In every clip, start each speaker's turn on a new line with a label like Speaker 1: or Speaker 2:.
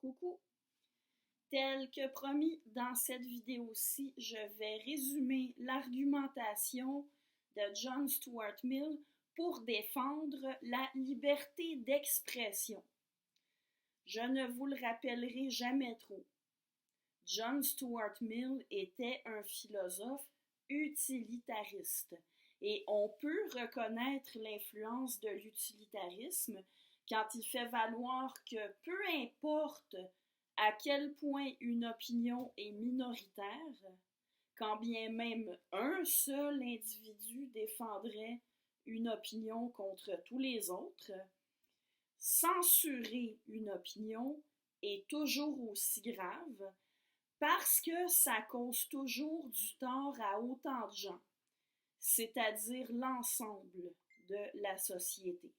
Speaker 1: Coucou! Tel que promis dans cette vidéo-ci, je vais résumer l'argumentation de John Stuart Mill pour défendre la liberté d'expression. Je ne vous le rappellerai jamais trop. John Stuart Mill était un philosophe utilitariste et on peut reconnaître l'influence de l'utilitarisme quand il fait valoir que peu importe à quel point une opinion est minoritaire, quand bien même un seul individu défendrait une opinion contre tous les autres, censurer une opinion est toujours aussi grave parce que ça cause toujours du tort à autant de gens, c'est-à-dire l'ensemble de la société.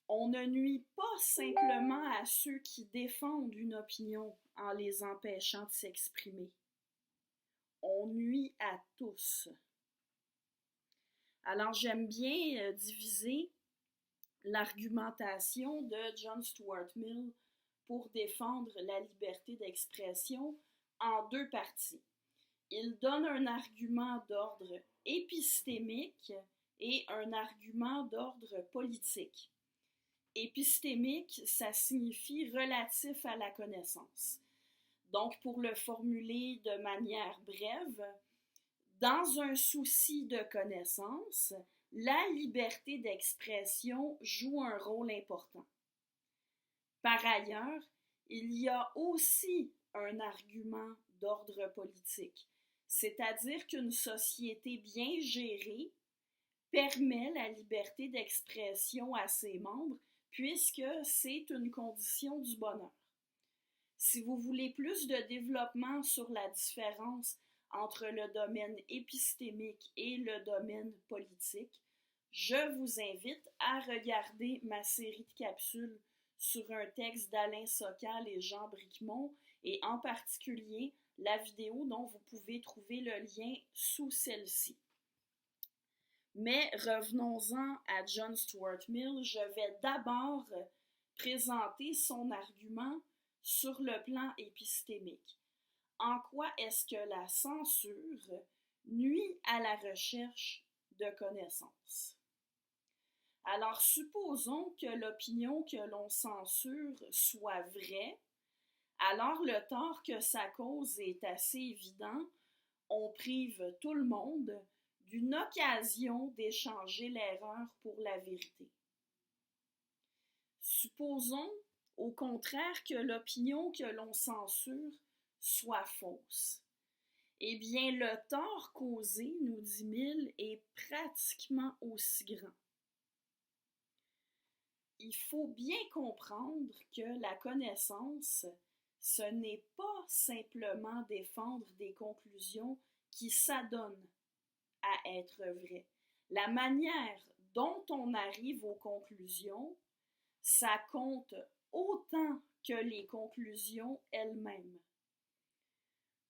Speaker 1: On ne nuit pas simplement à ceux qui défendent une opinion en les empêchant de s'exprimer. On nuit à tous. Alors j'aime bien diviser l'argumentation de John Stuart Mill pour défendre la liberté d'expression en deux parties. Il donne un argument d'ordre épistémique et un argument d'ordre politique. Épistémique, ça signifie relatif à la connaissance. Donc, pour le formuler de manière brève, dans un souci de connaissance, la liberté d'expression joue un rôle important. Par ailleurs, il y a aussi un argument d'ordre politique, c'est-à-dire qu'une société bien gérée permet la liberté d'expression à ses membres puisque c'est une condition du bonheur. Si vous voulez plus de développement sur la différence entre le domaine épistémique et le domaine politique, je vous invite à regarder ma série de capsules sur un texte d'Alain Sokal et Jean Bricmont et en particulier la vidéo dont vous pouvez trouver le lien sous celle-ci. Mais revenons-en à John Stuart Mill. Je vais d'abord présenter son argument sur le plan épistémique. En quoi est-ce que la censure nuit à la recherche de connaissances? Alors, supposons que l'opinion que l'on censure soit vraie, alors le tort que ça cause est assez évident. On prive tout le monde d'une occasion d'échanger l'erreur pour la vérité. Supposons, au contraire, que l'opinion que l'on censure soit fausse. Eh bien, le tort causé, nous dit Mill, est pratiquement aussi grand. Il faut bien comprendre que la connaissance, ce n'est pas simplement défendre des conclusions qui s'adonnent à être vraies. La manière dont on arrive aux conclusions, ça compte autant que les conclusions elles-mêmes.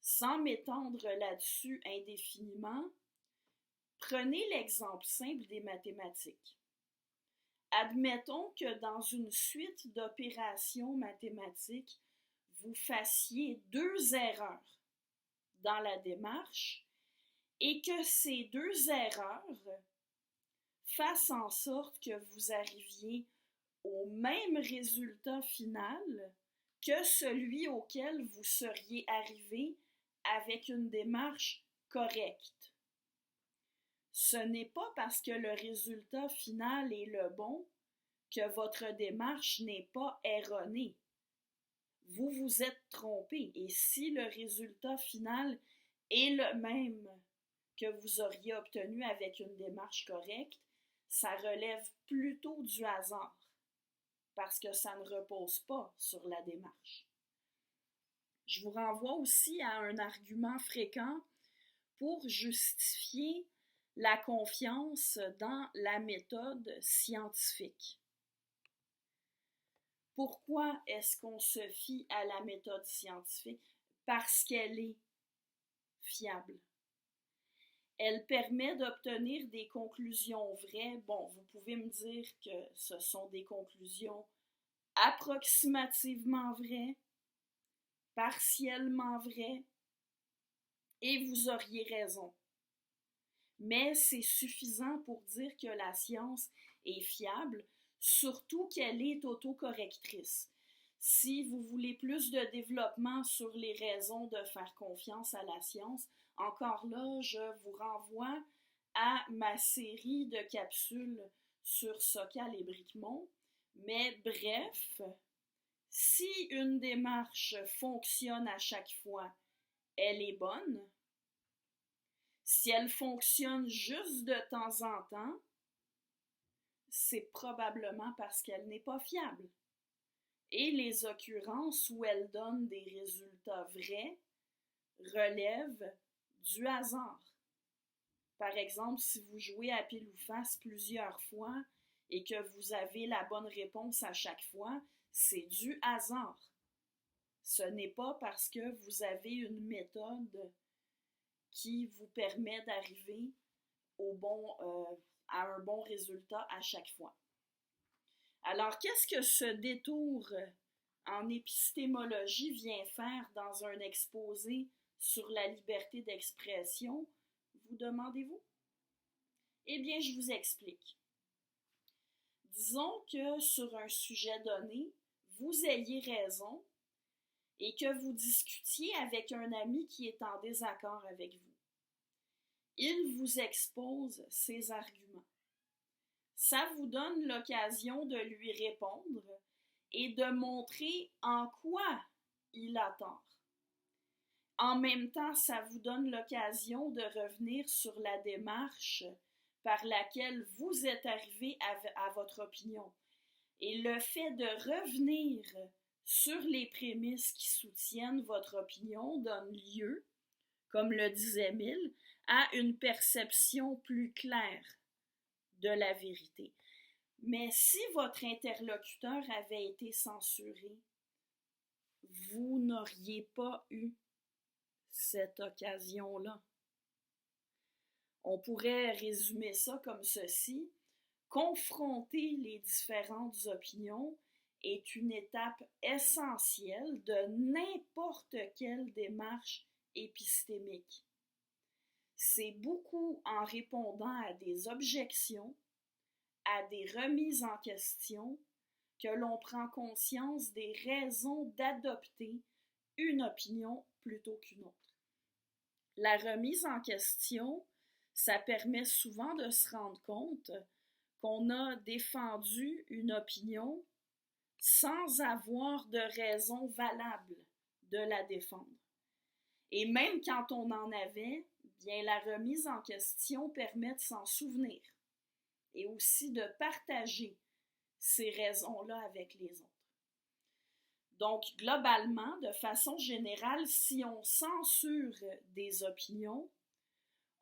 Speaker 1: Sans m'étendre là-dessus indéfiniment, prenez l'exemple simple des mathématiques. Admettons que dans une suite d'opérations mathématiques, vous fassiez 2 erreurs dans la démarche et que ces 2 erreurs fassent en sorte que vous arriviez au même résultat final que celui auquel vous seriez arrivé avec une démarche correcte. Ce n'est pas parce que le résultat final est le bon que votre démarche n'est pas erronée. Vous vous êtes trompé et si le résultat final est le même que vous auriez obtenu avec une démarche correcte, ça relève plutôt du hasard parce que ça ne repose pas sur la démarche. Je vous renvoie aussi à un argument fréquent pour justifier la confiance dans la méthode scientifique. Pourquoi est-ce qu'on se fie à la méthode scientifique? Parce qu'elle est fiable. Elle permet d'obtenir des conclusions vraies. Bon, vous pouvez me dire que ce sont des conclusions approximativement vrai, partiellement vrai, et vous auriez raison. Mais c'est suffisant pour dire que la science est fiable, surtout qu'elle est autocorrectrice. Si vous voulez plus de développement sur les raisons de faire confiance à la science, encore là, je vous renvoie à ma série de capsules sur Sokal et Bricmont. Mais bref, si une démarche fonctionne à chaque fois, elle est bonne. Si elle fonctionne juste de temps en temps, c'est probablement parce qu'elle n'est pas fiable. Et les occurrences où elle donne des résultats vrais relèvent du hasard. Par exemple, si vous jouez à pile ou face plusieurs fois et que vous avez la bonne réponse à chaque fois, c'est du hasard. Ce n'est pas parce que vous avez une méthode qui vous permet d'arriver à un bon résultat à chaque fois. Alors, qu'est-ce que ce détour en épistémologie vient faire dans un exposé sur la liberté d'expression, vous demandez-vous? Eh bien, je vous explique. Disons que sur un sujet donné, vous ayez raison et que vous discutiez avec un ami qui est en désaccord avec vous. Il vous expose ses arguments. Ça vous donne l'occasion de lui répondre et de montrer en quoi il a tort. En même temps, ça vous donne l'occasion de revenir sur la démarche par laquelle vous êtes arrivé à votre opinion. Et le fait de revenir sur les prémices qui soutiennent votre opinion donne lieu, comme le disait Mill, à une perception plus claire de la vérité. Mais si votre interlocuteur avait été censuré, vous n'auriez pas eu cette occasion-là. On pourrait résumer ça comme ceci. Confronter les différentes opinions est une étape essentielle de n'importe quelle démarche épistémique. C'est beaucoup en répondant à des objections, à des remises en question, que l'on prend conscience des raisons d'adopter une opinion plutôt qu'une autre. La remise en question, ça permet souvent de se rendre compte qu'on a défendu une opinion sans avoir de raison valable de la défendre. Et même quand on en avait, bien la remise en question permet de s'en souvenir et aussi de partager ces raisons-là avec les autres. Donc, globalement, de façon générale, si on censure des opinions,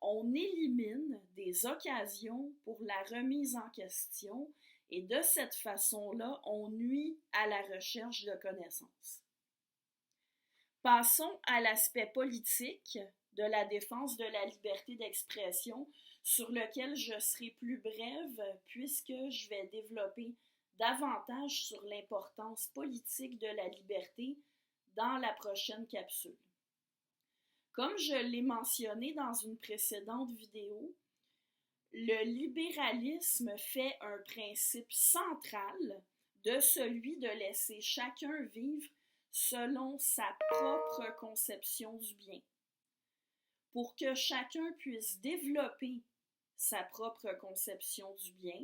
Speaker 1: on élimine des occasions pour la remise en question et de cette façon-là, on nuit à la recherche de connaissances. Passons à l'aspect politique de la défense de la liberté d'expression, sur lequel je serai plus brève puisque je vais développer davantage sur l'importance politique de la liberté dans la prochaine capsule. Comme je l'ai mentionné dans une précédente vidéo, le libéralisme fait un principe central de celui de laisser chacun vivre selon sa propre conception du bien. Pour que chacun puisse développer sa propre conception du bien,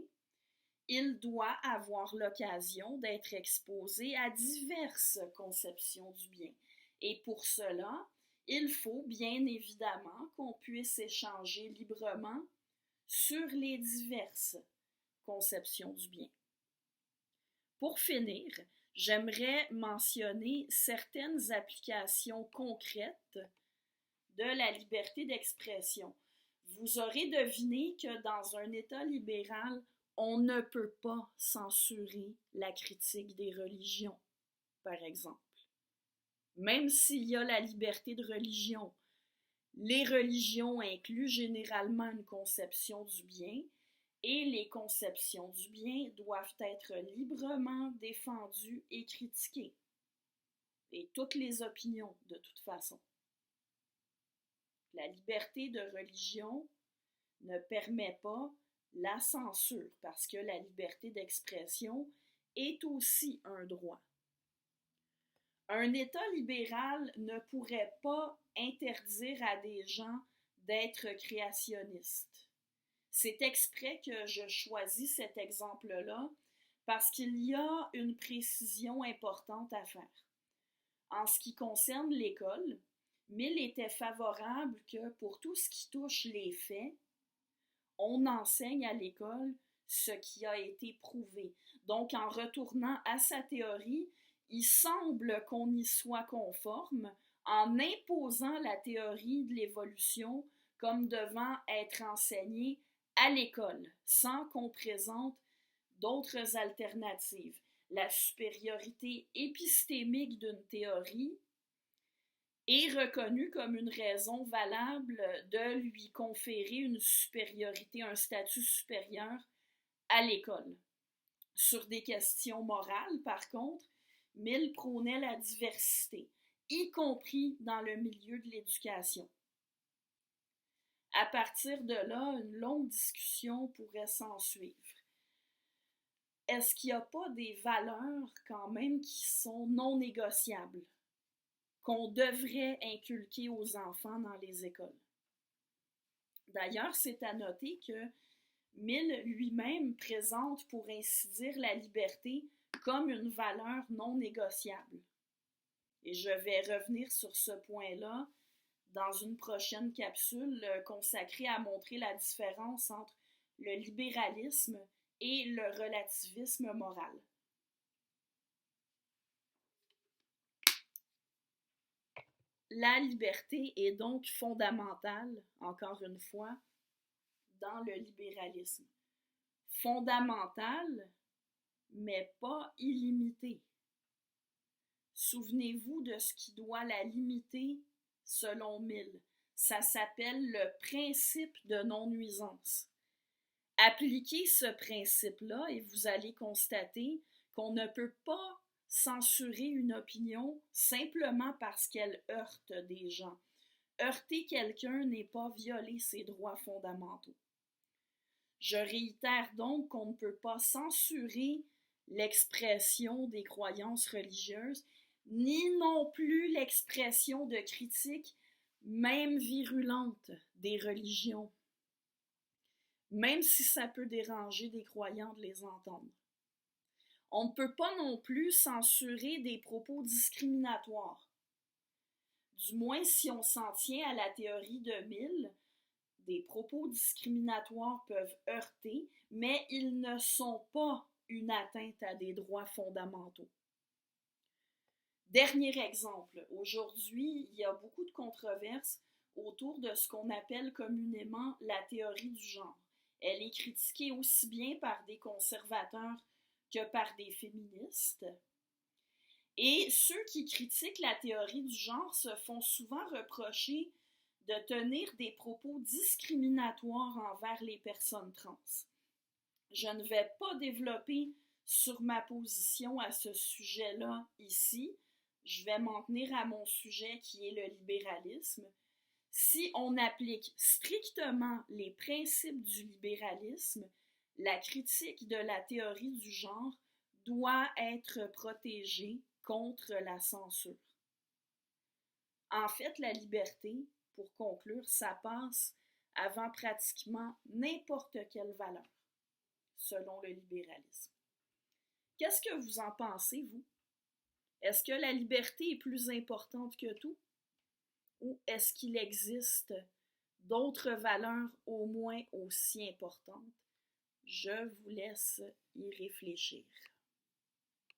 Speaker 1: il doit avoir l'occasion d'être exposé à diverses conceptions du bien. Et pour cela, il faut bien évidemment qu'on puisse échanger librement sur les diverses conceptions du bien. Pour finir, j'aimerais mentionner certaines applications concrètes de la liberté d'expression. Vous aurez deviné que dans un État libéral, on ne peut pas censurer la critique des religions, par exemple. Même s'il y a la liberté de religion, les religions incluent généralement une conception du bien et les conceptions du bien doivent être librement défendues et critiquées. Et toutes les opinions, de toute façon. La liberté de religion ne permet pas la censure parce que la liberté d'expression est aussi un droit. Un État libéral ne pourrait pas interdire à des gens d'être créationnistes. C'est exprès que je choisis cet exemple-là parce qu'il y a une précision importante à faire. En ce qui concerne l'école, Mill était favorable que pour tout ce qui touche les faits, on enseigne à l'école ce qui a été prouvé. Donc, en retournant à sa théorie, il semble qu'on y soit conforme en imposant la théorie de l'évolution comme devant être enseignée à l'école, sans qu'on présente d'autres alternatives. La supériorité épistémique d'une théorie est reconnue comme une raison valable de lui conférer une supériorité, un statut supérieur à l'école. Sur des questions morales, par contre, Mill prônait la diversité, y compris dans le milieu de l'éducation. À partir de là, une longue discussion pourrait s'ensuivre. Est-ce qu'il n'y a pas des valeurs quand même qui sont non négociables, qu'on devrait inculquer aux enfants dans les écoles? D'ailleurs, c'est à noter que Mill lui-même présente, pour ainsi dire, la liberté comme une valeur non négociable. Et je vais revenir sur ce point-là dans une prochaine capsule consacrée à montrer la différence entre le libéralisme et le relativisme moral. La liberté est donc fondamentale, encore une fois, dans le libéralisme. Fondamentale, mais pas illimitée. Souvenez-vous de ce qui doit la limiter selon Mill. Ça s'appelle le principe de non-nuisance. Appliquez ce principe-là et vous allez constater qu'on ne peut pas censurer une opinion simplement parce qu'elle heurte des gens. Heurter quelqu'un n'est pas violer ses droits fondamentaux. Je réitère donc qu'on ne peut pas censurer l'expression des croyances religieuses, ni non plus l'expression de critiques, même virulentes, des religions, même si ça peut déranger des croyants de les entendre. On ne peut pas non plus censurer des propos discriminatoires. Du moins, si on s'en tient à la théorie de Mill, des propos discriminatoires peuvent heurter, mais ils ne sont pas une atteinte à des droits fondamentaux. Dernier exemple, aujourd'hui, il y a beaucoup de controverses autour de ce qu'on appelle communément la théorie du genre. Elle est critiquée aussi bien par des conservateurs que par des féministes. Et ceux qui critiquent la théorie du genre se font souvent reprocher de tenir des propos discriminatoires envers les personnes trans. Je ne vais pas développer sur ma position à ce sujet-là ici. Je vais m'en tenir à mon sujet qui est le libéralisme. Si on applique strictement les principes du libéralisme, la critique de la théorie du genre doit être protégée contre la censure. En fait, la liberté, pour conclure, ça passe avant pratiquement n'importe quelle valeur, selon le libéralisme. Qu'est-ce que vous en pensez, vous? Est-ce que la liberté est plus importante que tout? Ou est-ce qu'il existe d'autres valeurs au moins aussi importantes? Je vous laisse y réfléchir.